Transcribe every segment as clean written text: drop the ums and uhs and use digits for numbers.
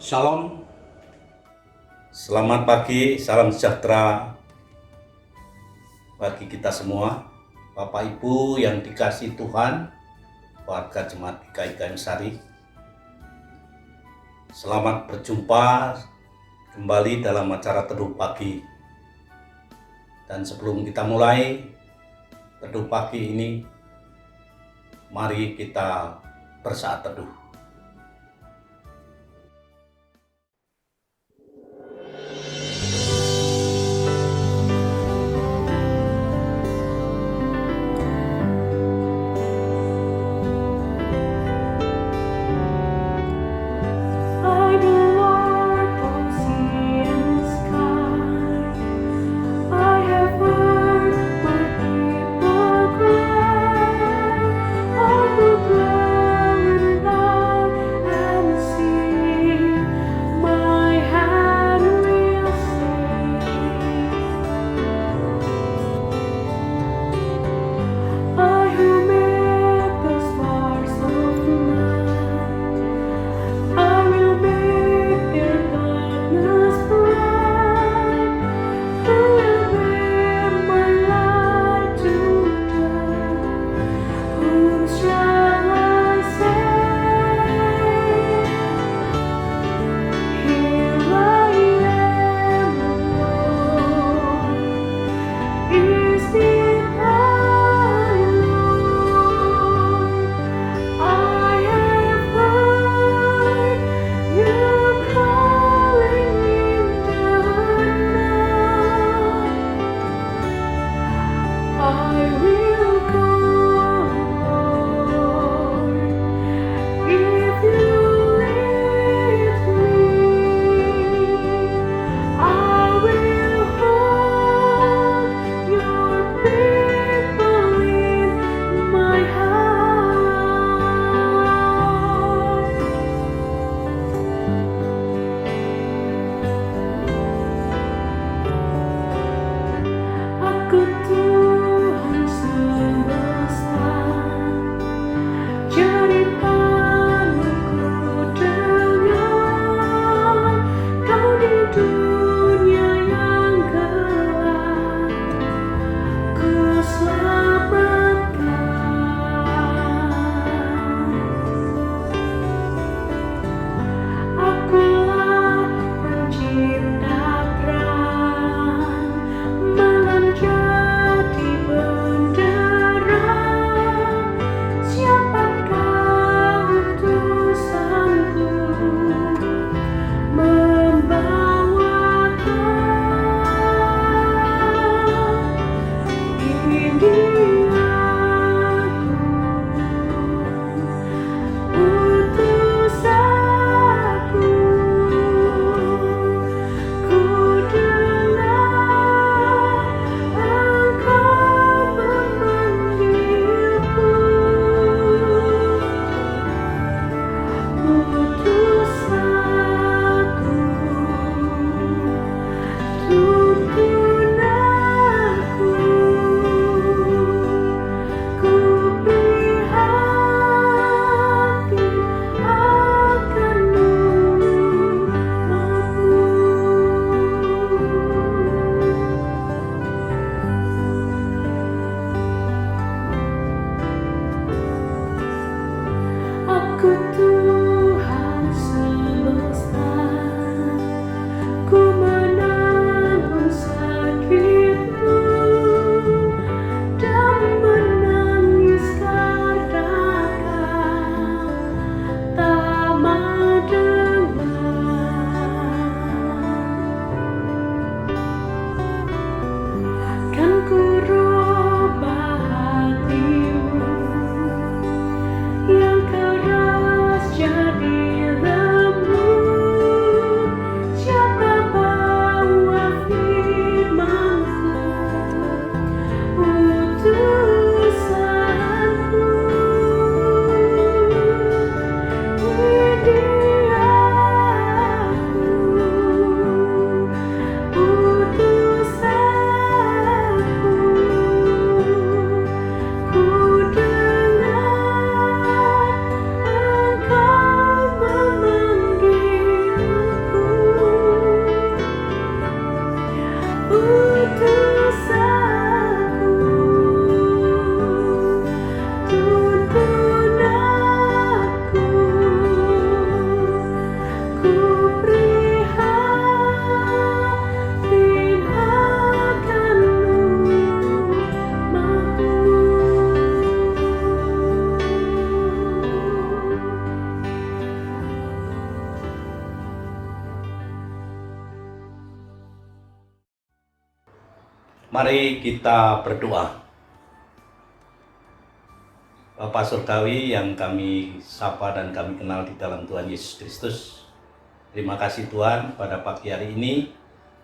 Shalom, selamat pagi, salam sejahtera bagi kita semua. Bapak Ibu yang dikasihi Tuhan, warga Jemaat GKI Sari, selamat berjumpa kembali dalam acara Teduh Pagi. Dan sebelum kita mulai Teduh Pagi ini, mari kita bersaat teduh. Mari kita berdoa. Bapa Surgawi yang kami sapa dan kami kenal di dalam Tuhan Yesus Kristus. Terima kasih Tuhan, pada pagi hari ini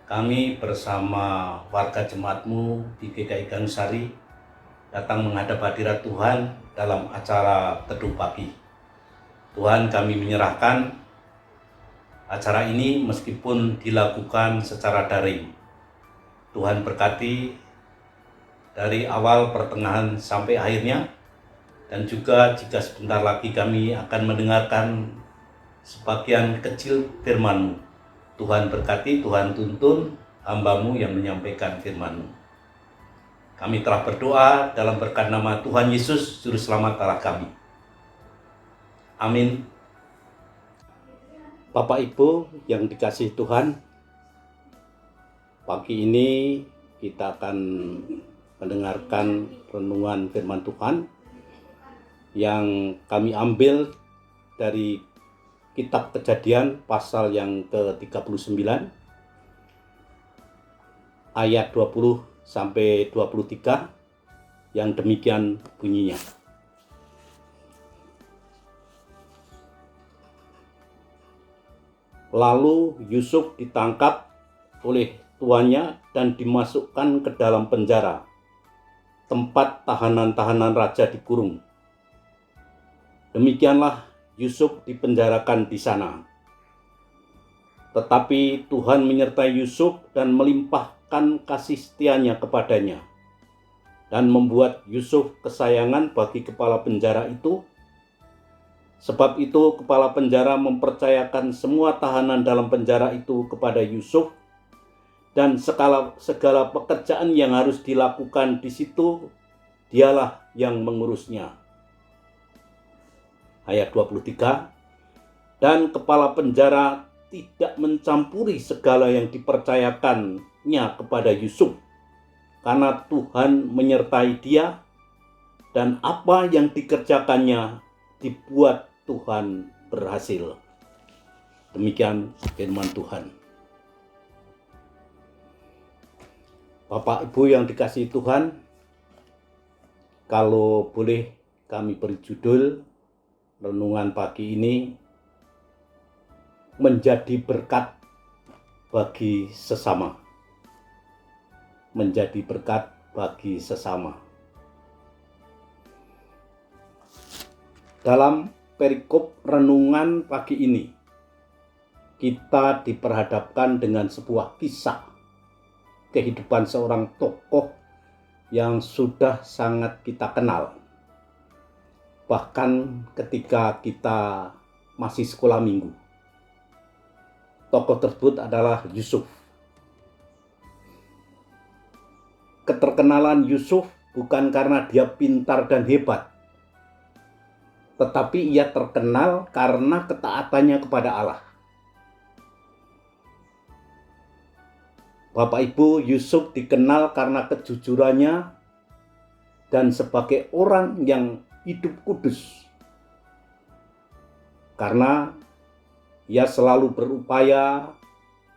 kami bersama warga jemaat-Mu di GKI Ganusari datang menghadap hadirat Tuhan dalam acara teduh pagi. Tuhan, kami menyerahkan acara ini meskipun dilakukan secara daring. Tuhan berkati dari awal, pertengahan sampai akhirnya. Dan juga jika sebentar lagi kami akan mendengarkan sebagian kecil firman-Mu. Tuhan berkati, Tuhan tuntun hamba-Mu yang menyampaikan firman-Mu. Kami telah berdoa dalam berkat nama Tuhan Yesus, Juru Selamat Allah kami. Amin. Bapak Ibu yang dikasihi Tuhan, pagi ini kita akan mendengarkan renungan firman Tuhan yang kami ambil dari kitab Kejadian pasal yang ke-39 ayat 20 sampai 23 yang demikian bunyinya. Lalu Yusuf ditangkap oleh tuannya dan dimasukkan ke dalam penjara, tempat tahanan-tahanan raja dikurung. Demikianlah Yusuf dipenjarakan di sana. Tetapi Tuhan menyertai Yusuf dan melimpahkan kasih setianya kepadanya, dan membuat Yusuf kesayangan bagi kepala penjara itu. Sebab itu kepala penjara mempercayakan semua tahanan dalam penjara itu kepada Yusuf, dan segala pekerjaan yang harus dilakukan di situ dialah yang mengurusnya. Ayat 23, dan kepala penjara tidak mencampuri segala yang dipercayakannya kepada Yusuf, karena Tuhan menyertai dia, dan apa yang dikerjakannya dibuat Tuhan berhasil. Demikian firman Tuhan. Bapak Ibu yang dikasihi Tuhan, kalau boleh kami beri judul renungan pagi ini, menjadi berkat bagi sesama. Menjadi berkat bagi sesama. Dalam perikop renungan pagi ini, kita diperhadapkan dengan sebuah kisah kehidupan seorang tokoh yang sudah sangat kita kenal. Bahkan ketika kita masih sekolah minggu. Tokoh tersebut adalah Yusuf. Keterkenalan Yusuf bukan karena dia pintar dan hebat, tetapi ia terkenal karena ketaatannya kepada Allah. Bapak Ibu, Yusuf dikenal karena kejujurannya dan sebagai orang yang hidup kudus, karena ia selalu berupaya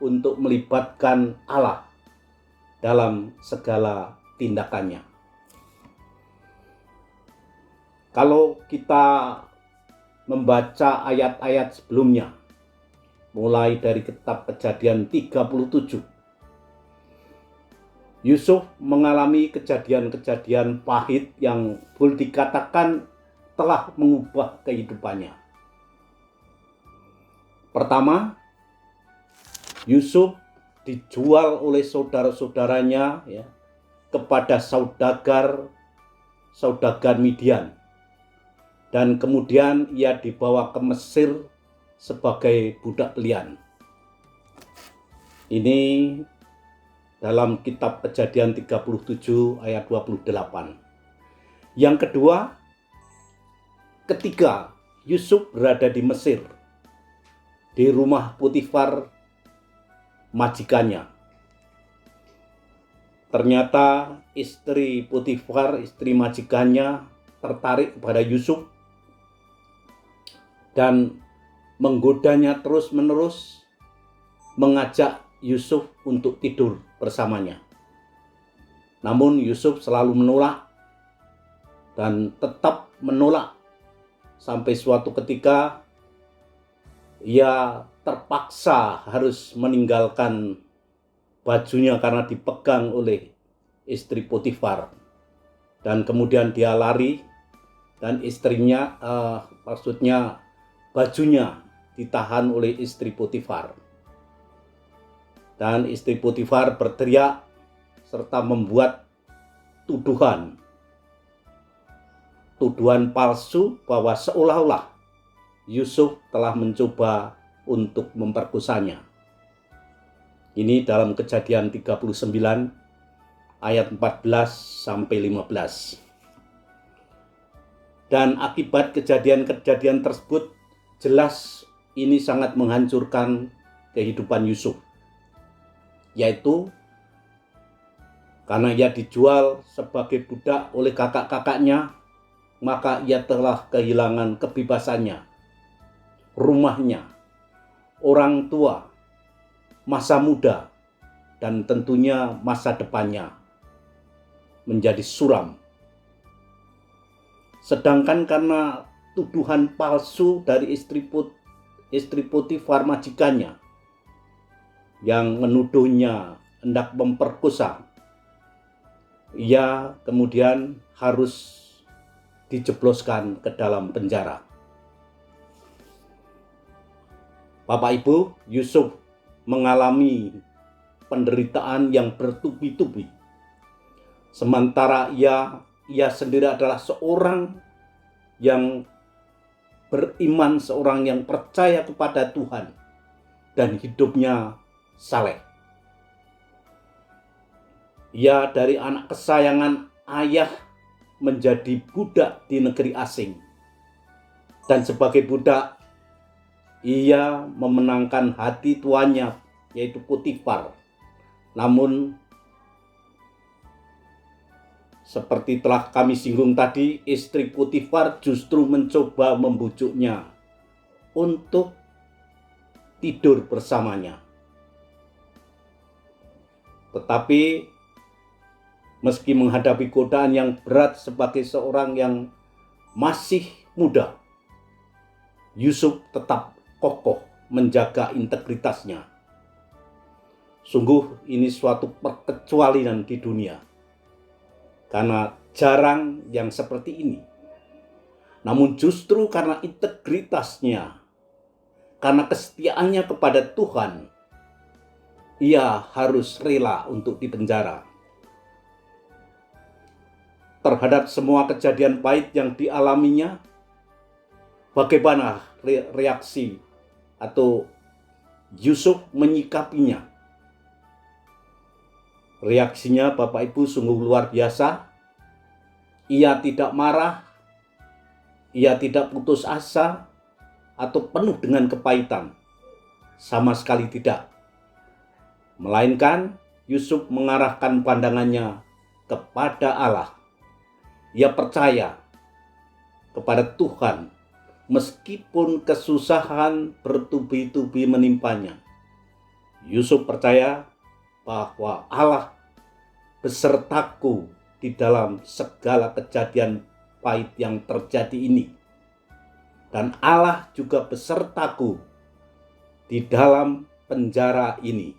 untuk melibatkan Allah dalam segala tindakannya. Kalau kita membaca ayat-ayat sebelumnya, mulai dari kitab Kejadian 37, Yusuf mengalami kejadian-kejadian pahit yang boleh dikatakan telah mengubah kehidupannya. Pertama, Yusuf dijual oleh saudara-saudaranya kepada saudagar Midian, dan kemudian ia dibawa ke Mesir sebagai budak belian. Ini dalam kitab Kejadian 37 ayat 28. Yang kedua, ketika Yusuf berada di Mesir, di rumah Potifar majikannya, ternyata istri Potifar, istri majikannya, tertarik kepada Yusuf dan menggodanya terus-menerus, mengajak Yusuf untuk tidur bersamanya. Namun Yusuf selalu menolak dan tetap menolak sampai suatu ketika ia terpaksa harus meninggalkan bajunya karena dipegang oleh istri Potifar. Dan kemudian dia lari dan istrinya, maksudnya bajunya ditahan oleh istri Potifar. Dan istri Potifar berteriak serta membuat tuduhan palsu bahwa seolah-olah Yusuf telah mencoba untuk memperkosanya. Ini dalam Kejadian 39 ayat 14 sampai 15. Dan akibat kejadian-kejadian tersebut jelas ini sangat menghancurkan kehidupan Yusuf. Yaitu karena ia dijual sebagai budak oleh kakak-kakaknya, maka ia telah kehilangan kebebasannya, rumahnya, orang tua, masa muda, dan tentunya masa depannya menjadi suram. Sedangkan karena tuduhan palsu dari istri Potifar majikannya yang menuduhnya hendak memperkosa, ia kemudian harus dijebloskan ke dalam penjara. Bapak Ibu, Yusuf mengalami penderitaan yang bertubi-tubi. Sementara ia sendiri adalah seorang yang beriman, seorang yang percaya kepada Tuhan dan hidupnya saleh. Ia dari anak kesayangan ayah menjadi budak di negeri asing. Dan sebagai budak, ia memenangkan hati tuannya, yaitu Potifar. Namun, seperti telah kami singgung tadi, istri Potifar justru mencoba membujuknya untuk tidur bersamanya. Tetapi meski menghadapi godaan yang berat sebagai seorang yang masih muda, Yusuf tetap kokoh menjaga integritasnya. Sungguh ini suatu perkecualian di dunia, karena jarang yang seperti ini. Namun justru karena integritasnya, karena kesetiaannya kepada Tuhan, ia harus rela untuk dipenjara. Terhadap semua kejadian pahit yang dialaminya, bagaimana reaksi atau Yusuf menyikapinya? Reaksinya Bapak Ibu sungguh luar biasa. Ia tidak marah, ia tidak putus asa, atau penuh dengan kepahitan. Sama sekali tidak. Melainkan Yusuf mengarahkan pandangannya kepada Allah. Ia percaya kepada Tuhan meskipun kesusahan bertubi-tubi menimpanya. Yusuf percaya bahwa Allah besertaku di dalam segala kejadian pahit yang terjadi ini. Dan Allah juga besertaku di dalam penjara ini.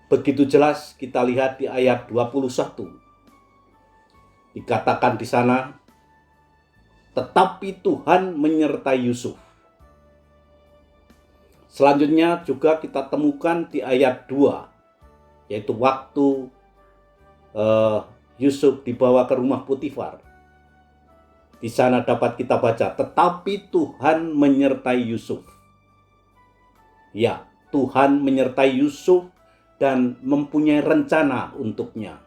Begitu jelas kita lihat di ayat 21. Dikatakan di sana, tetapi Tuhan menyertai Yusuf. Selanjutnya juga kita temukan di ayat 2, yaitu waktu Yusuf dibawa ke rumah Potifar. Di sana dapat kita baca, tetapi Tuhan menyertai Yusuf. Ya, Tuhan menyertai Yusuf dan mempunyai rencana untuknya.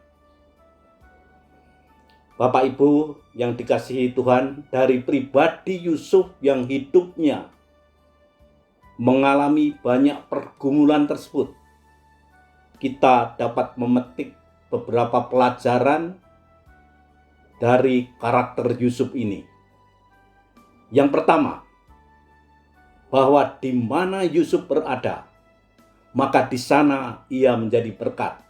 Bapak Ibu yang dikasihi Tuhan, dari pribadi Yusuf yang hidupnya mengalami banyak pergumulan tersebut, kita dapat memetik beberapa pelajaran dari karakter Yusuf ini. Yang pertama, bahwa di mana Yusuf berada, maka di sana ia menjadi berkat.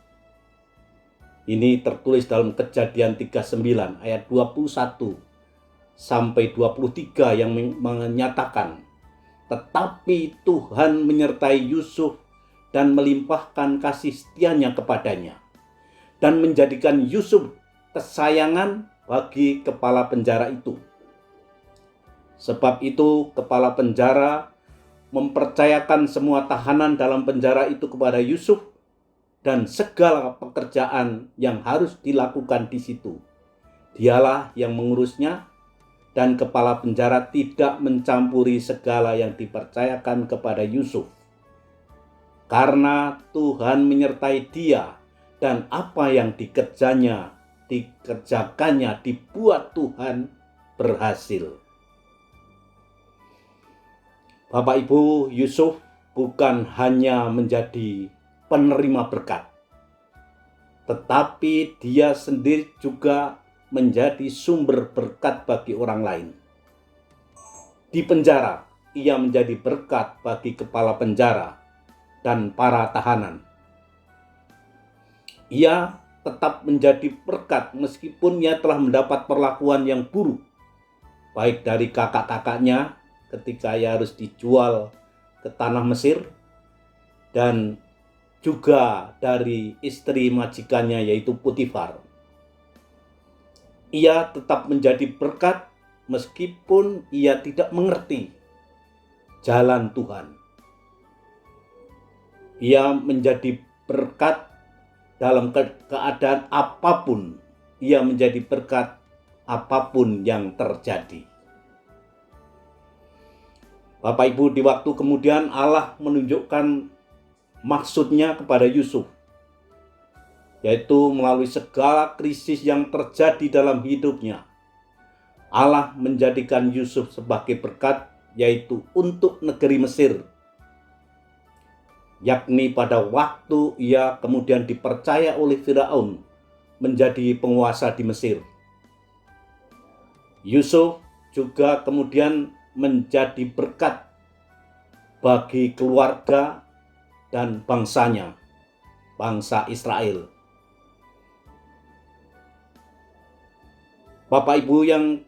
Ini tertulis dalam Kejadian 39 ayat 21 sampai 23 yang menyatakan, tetapi Tuhan menyertai Yusuf dan melimpahkan kasih setianya kepadanya dan menjadikan Yusuf kesayangan bagi kepala penjara itu. Sebab itu kepala penjara mempercayakan semua tahanan dalam penjara itu kepada Yusuf dan segala pekerjaan yang harus dilakukan di situ. Dialah yang mengurusnya, dan kepala penjara tidak mencampuri segala yang dipercayakan kepada Yusuf. Karena Tuhan menyertai dia, dan apa yang dikerjakannya dibuat Tuhan berhasil. Bapak Ibu, Yusuf bukan hanya menjadi penerima berkat, tetapi dia sendiri juga menjadi sumber berkat bagi orang lain. Di penjara, ia menjadi berkat bagi kepala penjara dan para tahanan. Ia tetap menjadi berkat meskipun ia telah mendapat perlakuan yang buruk, baik dari kakak-kakaknya ketika ia harus dijual ke tanah Mesir, dan juga dari istri majikannya yaitu Potifar. Ia tetap menjadi berkat meskipun ia tidak mengerti jalan Tuhan. Ia menjadi berkat dalam keadaan apapun. Ia menjadi berkat apapun yang terjadi. Bapak Ibu, di waktu kemudian Allah menunjukkan maksudnya kepada Yusuf, yaitu melalui segala krisis yang terjadi dalam hidupnya. Allah menjadikan Yusuf sebagai berkat, yaitu untuk negeri Mesir, yakni pada waktu ia kemudian dipercaya oleh Firaun menjadi penguasa di Mesir. Yusuf juga kemudian menjadi berkat bagi keluarga dan bangsanya, bangsa Israel. Bapak Ibu yang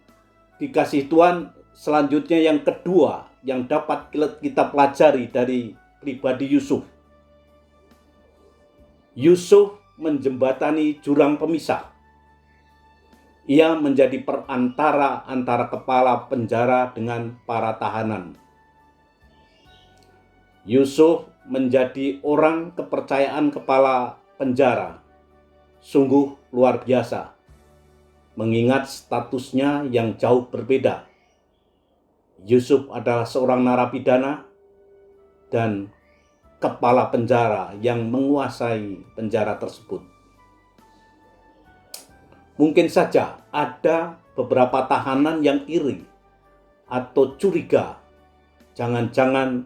dikasihi Tuhan, selanjutnya yang kedua yang dapat kita pelajari dari pribadi Yusuf. Yusuf menjembatani jurang pemisah. Ia menjadi perantara antara kepala penjara dengan para tahanan. Yusuf menjadi orang kepercayaan kepala penjara. Sungguh luar biasa, mengingat statusnya yang jauh berbeda. Yusuf adalah seorang narapidana dan kepala penjara yang menguasai penjara tersebut. Mungkin saja ada beberapa tahanan yang iri atau curiga. Jangan-jangan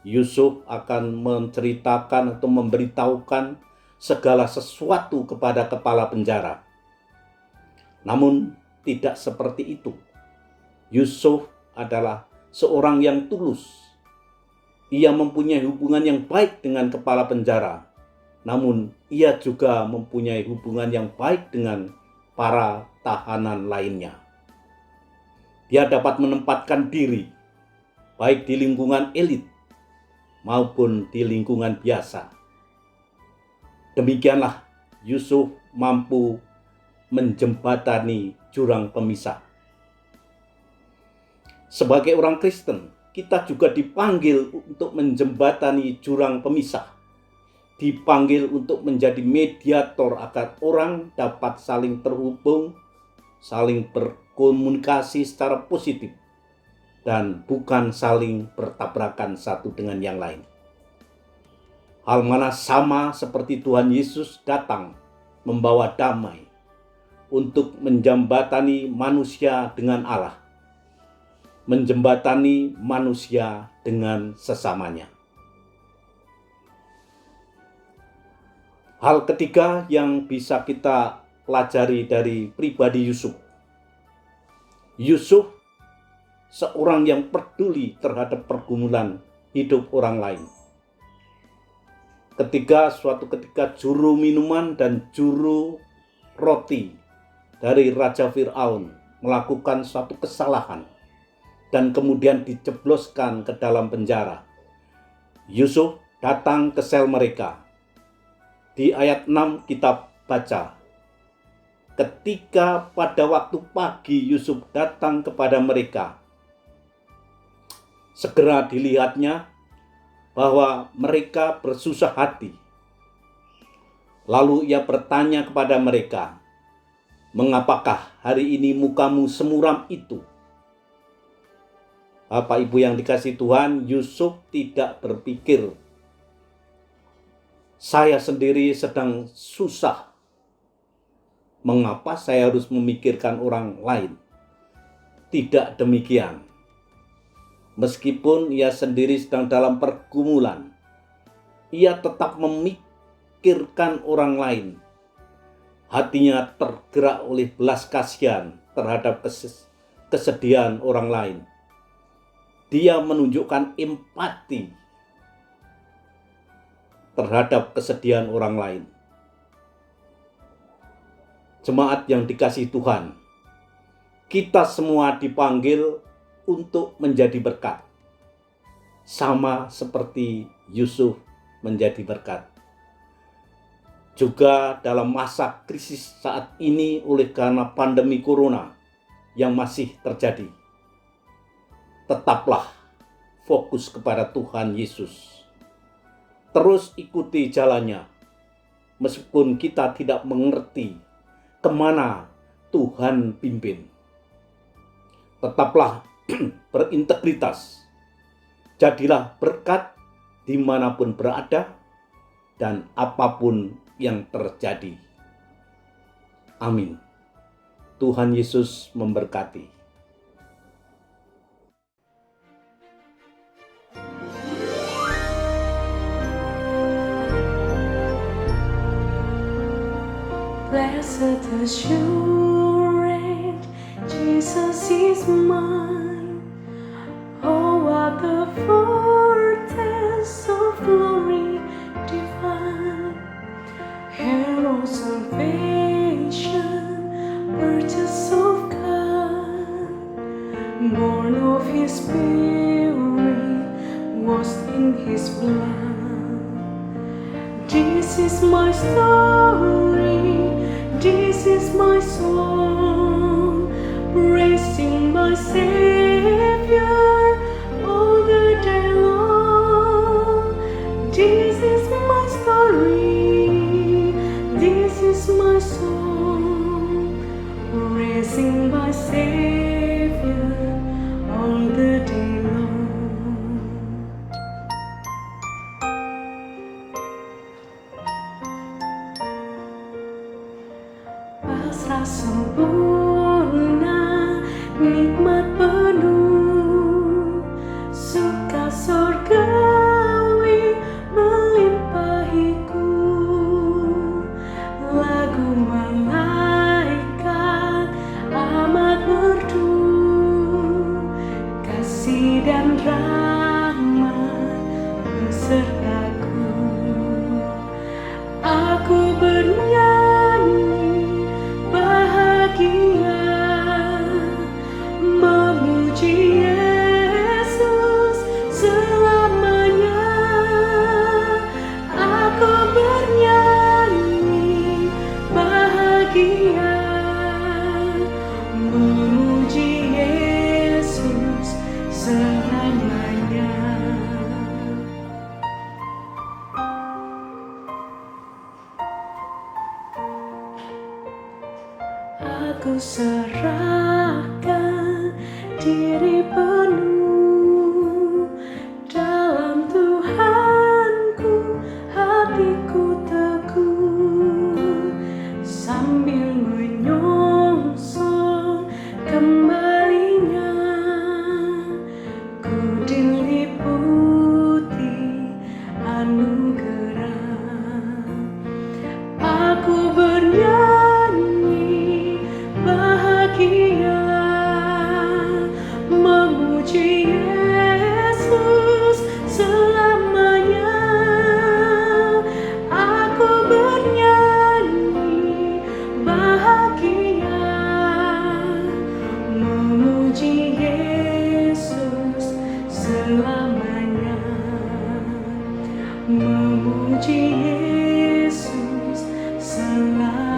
Yusuf akan menceritakan atau memberitahukan segala sesuatu kepada kepala penjara. Namun tidak seperti itu. Yusuf adalah seorang yang tulus. Ia mempunyai hubungan yang baik dengan kepala penjara. Namun ia juga mempunyai hubungan yang baik dengan para tahanan lainnya. Dia dapat menempatkan diri baik di lingkungan elit maupun di lingkungan biasa. Demikianlah Yusuf mampu menjembatani jurang pemisah. Sebagai orang Kristen, kita juga dipanggil untuk menjembatani jurang pemisah. Dipanggil untuk menjadi mediator agar orang dapat saling terhubung, saling berkomunikasi secara positif, dan bukan saling bertabrakan satu dengan yang lain. Hal mana sama seperti Tuhan Yesus datang membawa damai untuk menjembatani manusia dengan Allah, menjembatani manusia dengan sesamanya. Hal ketiga yang bisa kita pelajari dari pribadi Yusuf. Yusuf seorang yang peduli terhadap pergumulan hidup orang lain. Suatu ketika juru minuman dan juru roti dari Raja Fir'aun melakukan suatu kesalahan dan kemudian dijebloskan ke dalam penjara. Yusuf datang ke sel mereka. Di ayat 6 kita baca, ketika pada waktu pagi Yusuf datang kepada mereka, segera dilihatnya bahwa mereka bersusah hati. Lalu ia bertanya kepada mereka, "Mengapakah hari ini mukamu semuram itu?" Bapak Ibu yang dikasihi Tuhan, Yusuf tidak berpikir, "Saya sendiri sedang susah. Mengapa saya harus memikirkan orang lain?" Tidak demikian. Meskipun ia sendiri sedang dalam pergumulan, ia tetap memikirkan orang lain. Hatinya tergerak oleh belas kasihan terhadap kesedihan orang lain. Dia menunjukkan empati terhadap kesedihan orang lain. Jemaat yang dikasihi Tuhan, kita semua dipanggil untuk menjadi berkat, sama seperti Yusuf menjadi berkat. Juga dalam masa krisis saat ini oleh karena pandemi corona yang masih terjadi, tetaplah fokus kepada Tuhan Yesus. Terus ikuti jalannya, meskipun kita tidak mengerti kemana Tuhan pimpin. Tetaplah berintegritas. Jadilah berkat dimanapun berada dan apapun yang terjadi. Amin. Tuhan Yesus memberkati. Blessed assurance, Jesus is mine. Oh, what the foretaste of glory divine. Hero salvation, purchase of God, born of His Spirit, washed in His blood. This is my story, this is my song, praising my Savior all the day long. This is my story, this is my song, praising my Savior all the day long. Pasrah sempurna, nikmat penuh, suka surgawi melimpahiku. Lagu malaikat amat merdu, kasih dan rahmat besertaku. Aku bernyanyi bahagia, memuji Yesus selamanya. Aku bernyanyi bahagia, memuji Yesus selamanya. Aku serahkan diri penuh dalam Tuhanku, hatiku teguh, sambil menyongsong kembalinya. Ku diliputi anugerah, aku bernyanyi bahagia, selamanya, memuji Yesus selamanya.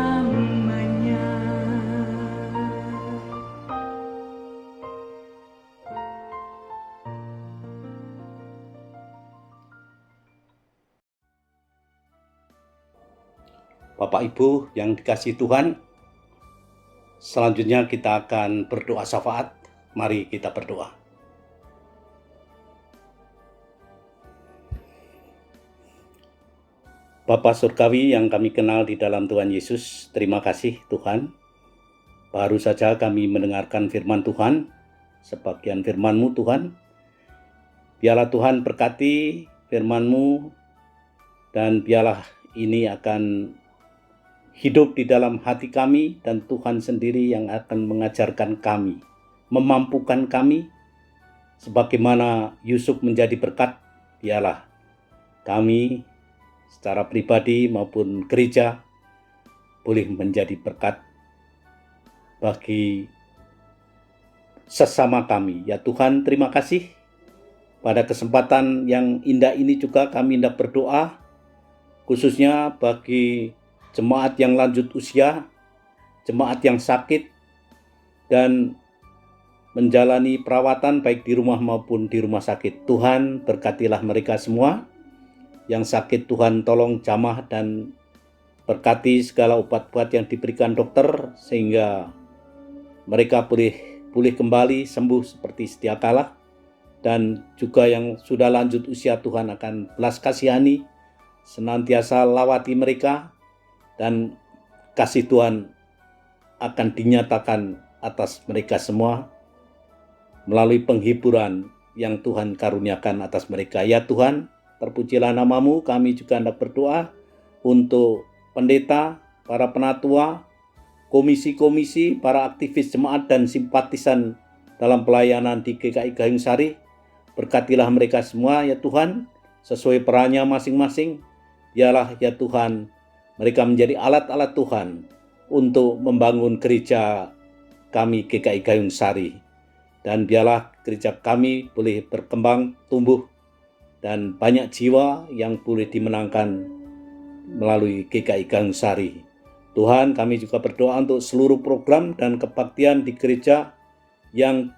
Bapak Ibu yang dikasihi Tuhan, selanjutnya kita akan berdoa syafaat. Mari kita berdoa. Bapa Surgawi yang kami kenal di dalam Tuhan Yesus, terima kasih Tuhan. Baru saja kami mendengarkan firman Tuhan, sebagian firman-Mu Tuhan. Biarlah Tuhan berkati firman-Mu, dan biarlah ini akan hidup di dalam hati kami, dan Tuhan sendiri yang akan mengajarkan kami, memampukan kami, sebagaimana Yusuf menjadi berkat. Biarlah kami secara pribadi maupun gereja boleh menjadi berkat bagi sesama kami. Ya Tuhan, terima kasih. Pada kesempatan yang indah ini juga kami hendak berdoa, khususnya bagi jemaat yang lanjut usia, jemaat yang sakit, dan menjalani perawatan baik di rumah maupun di rumah sakit. Tuhan, berkatilah mereka semua. Yang sakit Tuhan tolong jamah dan berkati segala obat-obat yang diberikan dokter, sehingga mereka pulih kembali, sembuh seperti sedia kala. Dan juga yang sudah lanjut usia, Tuhan akan belas kasihani, senantiasa lawati mereka, dan kasih Tuhan akan dinyatakan atas mereka semua melalui penghiburan yang Tuhan karuniakan atas mereka. Ya Tuhan, terpujilah nama-Mu. Kami juga hendak berdoa untuk pendeta, para penatua, komisi-komisi, para aktivis jemaat dan simpatisan dalam pelayanan di GKI Gayung Sari. Berkatilah mereka semua ya Tuhan, sesuai perannya masing-masing. Biarlah ya Tuhan, mereka menjadi alat-alat Tuhan untuk membangun gereja kami GKI Gayung Sari. Dan biarlah gereja kami boleh berkembang, tumbuh, dan banyak jiwa yang boleh dimenangkan melalui GKI Gayung Sari. Tuhan, kami juga berdoa untuk seluruh program dan kebaktian di gereja yang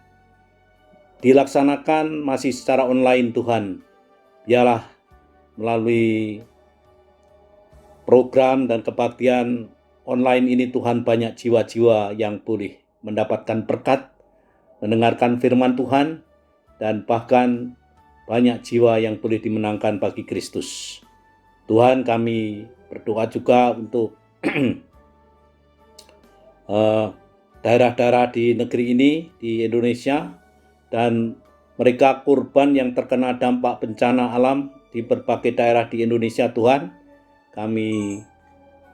dilaksanakan masih secara online Tuhan. Biarlah melalui program dan kebaktian online ini Tuhan, banyak jiwa-jiwa yang boleh mendapatkan berkat, mendengarkan firman Tuhan, dan bahkan banyak jiwa yang boleh dimenangkan bagi Kristus. Tuhan, kami berdoa juga untuk daerah-daerah di negeri ini, di Indonesia, dan mereka korban yang terkena dampak bencana alam di berbagai daerah di Indonesia. Tuhan, kami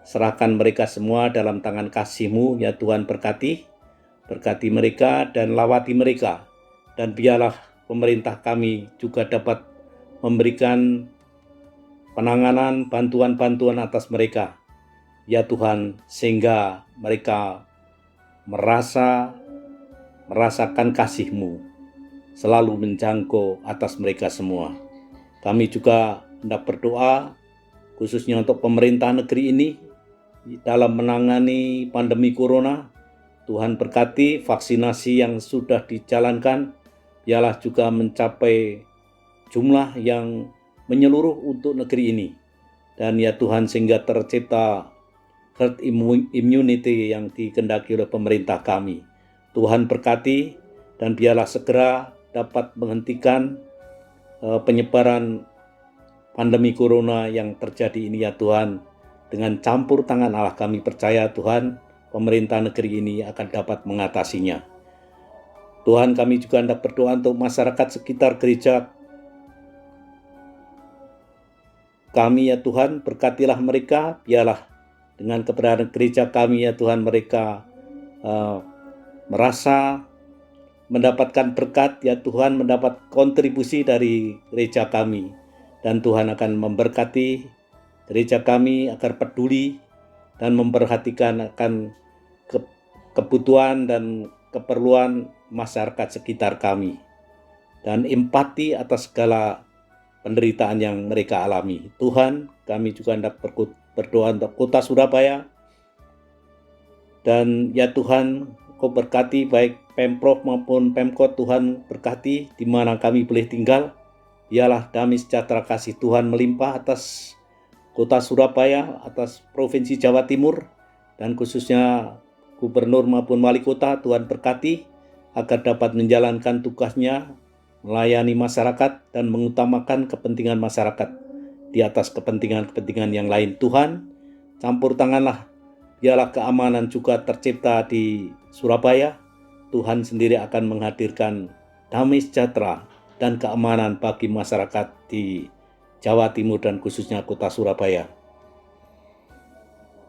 serahkan mereka semua dalam tangan kasih-Mu ya Tuhan. Berkati mereka dan lawati mereka, dan biarlah pemerintah kami juga dapat memberikan penanganan bantuan-bantuan atas mereka ya Tuhan, sehingga mereka merasakan kasih-Mu selalu menjangkau atas mereka semua. Kami juga hendak berdoa khususnya untuk pemerintah negeri ini dalam menangani pandemi corona. Tuhan berkati vaksinasi yang sudah dijalankan, biarlah juga mencapai jumlah yang menyeluruh untuk negeri ini. Dan ya Tuhan, sehingga tercipta herd immunity yang dikehendaki oleh pemerintah kami. Tuhan berkati, dan biarlah segera dapat menghentikan penyebaran pandemi corona yang terjadi ini ya Tuhan. Dengan campur tangan Allah, kami percaya Tuhan, pemerintah negeri ini akan dapat mengatasinya. Tuhan, kami juga hendak berdoa untuk masyarakat sekitar gereja kami ya Tuhan. Berkatilah mereka, biarlah dengan keberadaan gereja kami ya Tuhan, mereka merasa mendapatkan berkat ya Tuhan, mendapat kontribusi dari gereja kami. Dan Tuhan akan memberkati gereja kami agar peduli dan memperhatikan akan kebutuhan dan keperluan masyarakat sekitar kami. dan empati atas segala penderitaan yang mereka alami. Tuhan, kami juga hendak berdoa untuk kota Surabaya. Dan ya Tuhan, Kau berkati baik Pemprov maupun Pemkot. Tuhan berkati di mana kami boleh tinggal. Biarlah damai sejahtera kasih Tuhan melimpah atas kota Surabaya, atas Provinsi Jawa Timur, dan khususnya Gubernur maupun Wali Kota. Tuhan berkati agar dapat menjalankan tugasnya, melayani masyarakat dan mengutamakan kepentingan masyarakat di atas kepentingan-kepentingan yang lain. Tuhan, campur tanganlah, biarlah keamanan juga tercipta di Surabaya. Tuhan sendiri akan menghadirkan damai sejahtera dan keamanan bagi masyarakat di Jawa Timur dan khususnya kota Surabaya.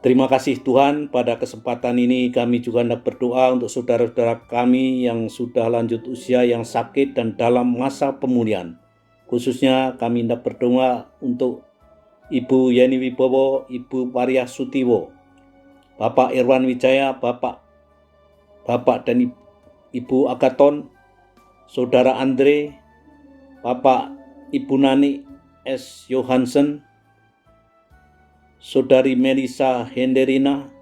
Terima kasih Tuhan, pada kesempatan ini kami juga hendak berdoa untuk saudara-saudara kami yang sudah lanjut usia, yang sakit dan dalam masa pemulihan. Khususnya kami hendak berdoa untuk Ibu Yeni Wibowo, Ibu Waria Sutiwo, Bapak Irwan Wijaya, Bapak dan Ibu Agaton, Saudara Andre, Bapak Ibu Nani S. Johansen, Saudari Melisa Henderina,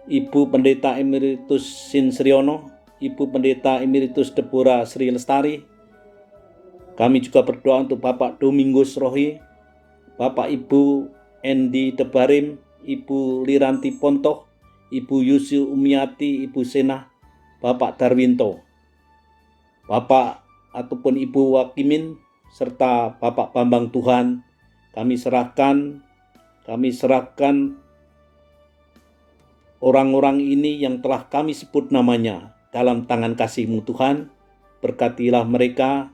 Ibu Pendeta Emeritus Sinsriono, Ibu Pendeta Emeritus Deborah Sri Lestari. Kami juga berdoa untuk Bapak Domingus Rohi, Bapak Ibu Endi Debarim, Ibu Liranti Pontoh, Ibu Yusi Umiati, Ibu Sena, Bapak Darwinto, Bapak ataupun Ibu Wakimin, serta Bapak Bambang. Tuhan, kami serahkan orang-orang ini yang telah kami sebut namanya dalam tangan kasih-Mu Tuhan. Berkatilah mereka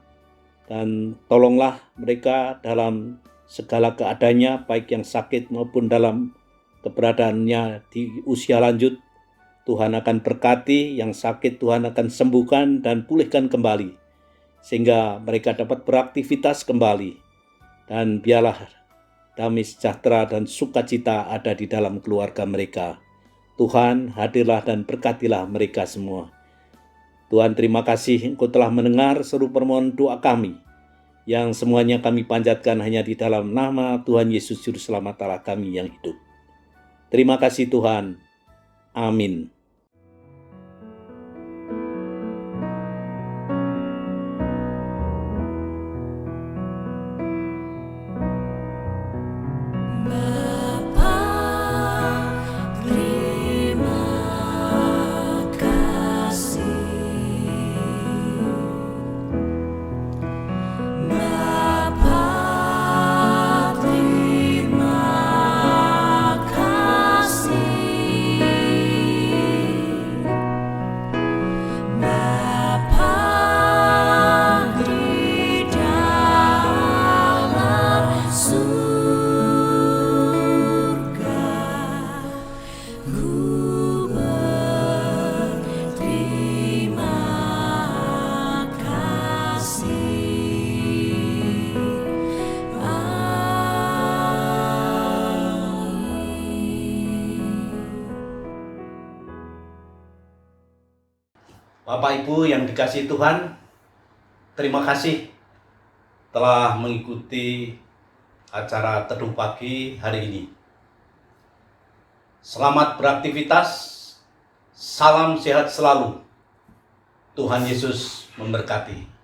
dan tolonglah mereka dalam segala keadaannya, baik yang sakit maupun dalam keberadaannya di usia lanjut. Tuhan akan berkati, yang sakit Tuhan akan sembuhkan dan pulihkan kembali, sehingga mereka dapat beraktivitas kembali. Dan biarlah damai sejahtera dan sukacita ada di dalam keluarga mereka. Tuhan, hadirlah dan berkatilah mereka semua. Tuhan, terima kasih Engkau telah mendengar seru permohonan doa kami, yang semuanya kami panjatkan hanya di dalam nama Tuhan Yesus Juru Selamat Allah kami yang hidup. Terima kasih Tuhan. Amin. Bapak Ibu yang dikasihi Tuhan, terima kasih telah mengikuti acara Teduh Pagi hari ini. Selamat beraktivitas, salam sehat selalu. Tuhan Yesus memberkati.